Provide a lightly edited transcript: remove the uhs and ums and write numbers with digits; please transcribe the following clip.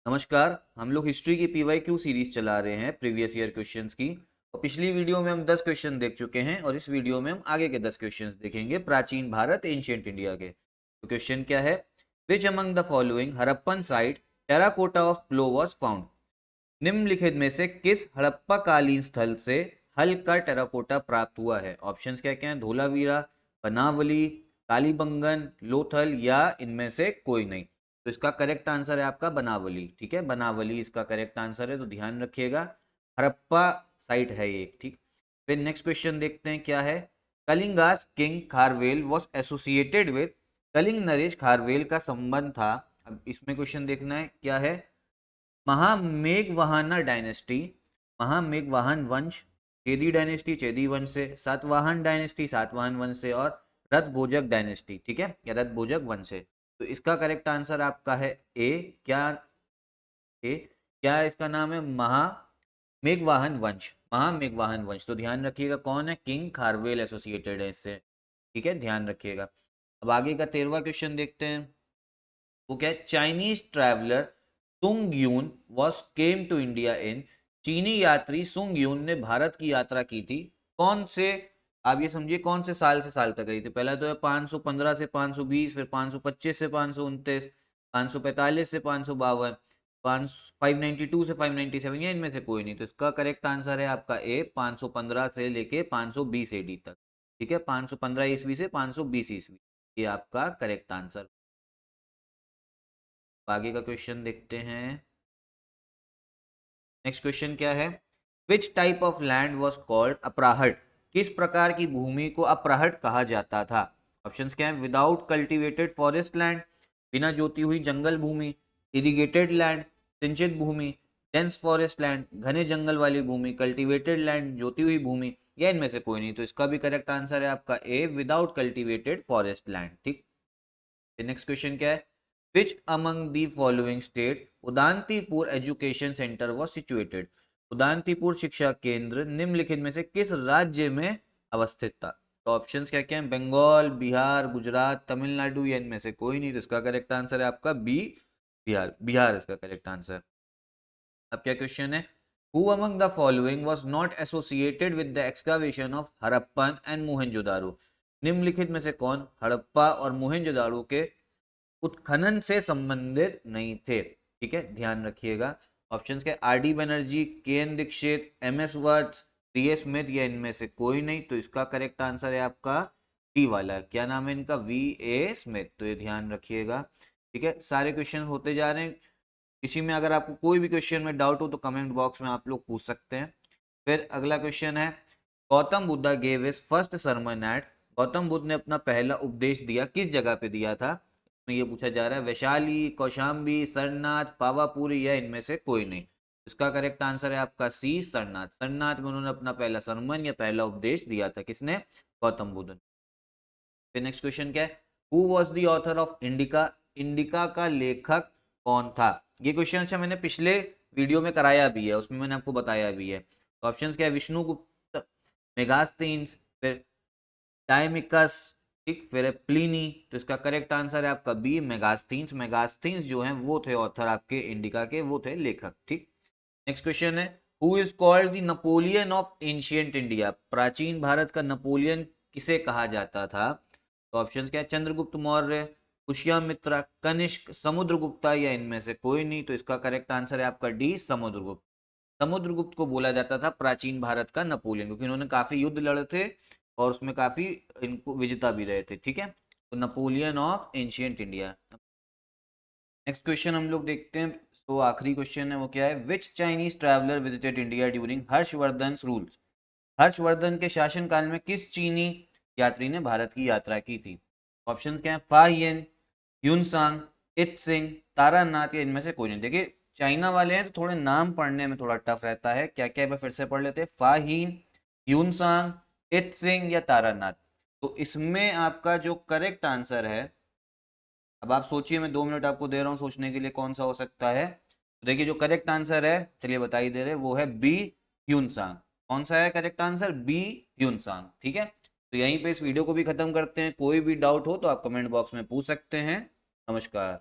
नमस्कार। हम लोग हिस्ट्री की पीवाईक्यू सीरीज चला रहे हैं प्रीवियस ईयर क्वेश्चंस की। और पिछली वीडियो में हम 10 क्वेश्चन देख चुके हैं और इस वीडियो में हम आगे के 10 क्वेश्चंस देखेंगे प्राचीन भारत एंशियंट इंडिया के। तो क्वेश्चन क्या है? Which among the following Harappan site terracotta of plough was found? निम्नलिखित में से किस हड़प्पा कालीन स्थल से हल का टेराकोटा प्राप्त हुआ है? ऑप्शंस क्या क्या हैं? धोलावीरा, बनावली, कालीबंगन, लोथल या इनमें से कोई नहीं। तो इसका करेक्ट आंसर है आपका बनावली। ठीक है, बनावली इसका करेक्ट आंसर है, तो ध्यान रखिएगा। हड़प्पा साइट है ये। ठीक, फिर नेक्स्ट क्वेश्चन देखते हैं क्या है। Kalinga's king Kharavela was associated with, Kalinga नरेश खारवेल का संबंध था। अब इसमें क्वेश्चन देखना है क्या है। महामेघवाहाना डायनेस्टी, महामेघवाहन वंश, चेदी डायनेस्टी चेदी वंश से, सातवाहन डायनेस्टी सातवाहन वंश से, और रथभोजक डायनेस्टी, ठीक है, या रथभोजक वंश से। तो इसका करेक्ट आंसर आपका है ए। क्या ए क्या इसका नाम है? महामेघवाहन वंश, महामेघवाहन वंश। तो ध्यान रखिएगा कौन है? किंग खारवेल एसोसिएटेड है इससे। ठीक है, ध्यान रखिएगा। अब आगे का 13वां क्वेश्चन देखते हैं। वो क्या है? Chinese traveller Sung Yun was came to India in, चीनी यात्री सुंग यून ने भारत की यात्रा की थी कौन से, आप ये समझिए कौन से साल से साल तक रही थी। पहला तो है 515 से 520, फिर 525 से 529, 545 से 552, 592 से 597, या इनमें से कोई नहीं। तो इसका करेक्ट आंसर है आपका ए, 515 से लेके 520 एडी तक। ठीक है, 515 ईस्वी से 520 ईस्वी, ये आपका करेक्ट आंसर। आगे का क्वेश्चन देखते हैं। नेक्स्ट क्वेश्चन क्या है? Which type of land was called Aprahat, किस प्रकार की भूमि को अप्राहट कहा जाता था? ऑप्शंस क्या है? विदाउट कल्टीवेटेड फॉरेस्ट लैंड, बिना जोती हुई जंगल भूमि, इरिगेटेड लैंड, सिंचित भूमि, डेंस फॉरेस्ट लैंड, घने जंगल वाली भूमि, कल्टीवेटेड लैंड, जोती हुई भूमि, या इनमें से कोई नहीं। तो इसका भी करेक्ट आंसर है आपका A, without cultivated forest land. ठीक, नेक्स्ट क्वेश्चन क्या है? Which among the following state Udantipur education centre was situated, Udantipur शिक्षा केंद्र निम्नलिखित में से किस राज्य में अवस्थित था? तो ऑप्शंस क्या क्या हैं? बंगाल, बिहार, गुजरात, तमिलनाडु, या इनमें से कोई नहीं। तो इसका करेक्ट आंसर है आपका बी, बिहार। बिहार इसका करेक्ट आंसर। अब क्या क्वेश्चन है? Who among the following was not associated with the excavation of Harappan and Mohenjodaro, निम्नलिखित में से कौन हड़प्पा और मोहनजोदारो के उत्खनन से संबंधित नहीं थे? ठीक है, ध्यान रखिएगा। ऑप्शंस के are D Banerjee, K N Dikshit, M S वर्ड्स, टी एस स्मिथ, या इनमें से कोई नहीं। तो इसका करेक्ट आंसर है आपका डी वाला। क्या नाम है इनका? V A Smith. तो ये ध्यान रखिएगा। ठीक है, सारे क्वेश्चन होते जा रहे हैं। इसी में अगर आपको कोई भी क्वेश्चन में डाउट हो तो कमेंट बॉक्स में आप लोग पूछ सकते हैं। फिर अगला क्वेश्चन है, Gautam Buddha gave his first sermon at, Gautam Buddha ने अपना पहला उपदेश दिया किस जगह पे दिया था? में ये पूछा जा रहा है। वैशाली, कौशाम्बी, सरनाथ, पावापुरी, या इनमें से कोई नहीं। इसका करेक्ट आंसर है आपका सी, सरनाथ। सरनाथ में उन्होंने अपना पहला सरमन या पहला उपदेश दिया था। किसने? गौतम बुद्ध ने। फिर नेक्स्ट क्वेश्चन क्या है? Who was the author of indica, indica का लेखक कौन था? ये क्वेश्चन अच्छा मैंने पिछले वीडियो में कराया भी है, उसमें मैंने आपको बताया भी है। तो ऑप्शंस क्या है? विष्णुगुप्त, मेगास्थीन्स, फिर टाइमिकस, ठीक, फिर है प्लिनी। तो इसका करेक्ट आंसर है आपका बी, मेगास्थीन्स। मेगास्थीन्स जो हैं वो थे ऑथर आपके इंडिका के, वो थे लेखक। ठीक, नेक्स्ट क्वेश्चन है, who is called the Napoleon of ancient India, प्राचीन भारत का नेपोलियन किसे कहा जाता था? तो ऑप्शंस क्या है? चंद्रगुप्त मौर्य, पुष्यमित्रा, कनिष्क, समुद्रगुप्ता, या इनमें से कोई नहीं। तो इसका करेक्ट आंसर है आपका डी, समुद्रगुप्त। समुद्रगुप्त को बोला जाता था प्राचीन भारत का नेपोलियन, क्योंकि इन्होंने काफी युद्ध लड़े थे और उसमें काफी इनको विजेता भी रहे थे। ठीक है, तो Napoleon of ancient India. Next question हम लोग देखते हैं। तो आखिरी क्वेश्चन है वो क्या है? Which Chinese traveller visited India during Harshavardhan rules, Harshavardhan के शासनकाल में किस चीनी यात्री ने भारत की यात्रा की थी? ऑप्शंस क्या है? फाहियन, यूनसांग, इत्सिंग, तारानाथ, या इनमें से कोई नहीं। देखिए चाइना वाले हैं तो थोड़े नाम पढ़ने में थोड़ा टफ रहता है। क्या क्या है फिर से पढ़ लेते हैं। फाहीन, यूनसांग, इत्सिंग, या तारानाथ। तो इसमें आपका जो करेक्ट आंसर है, अब आप सोचिए, मैं 2 मिनट आपको दे रहा हूँ सोचने के लिए, कौन सा हो सकता है। तो देखिए जो करेक्ट आंसर है, चलिए बता ही दे रहे, वो है बी, ह्यूनसांग। कौन सा है करेक्ट आंसर? B, Hiuen Tsang. ठीक है, तो यहीं पे इस वीडियो को भी खत्म करते हैं। कोई भी डाउट हो तो आप कमेंट बॉक्स में पूछ सकते हैं। नमस्कार।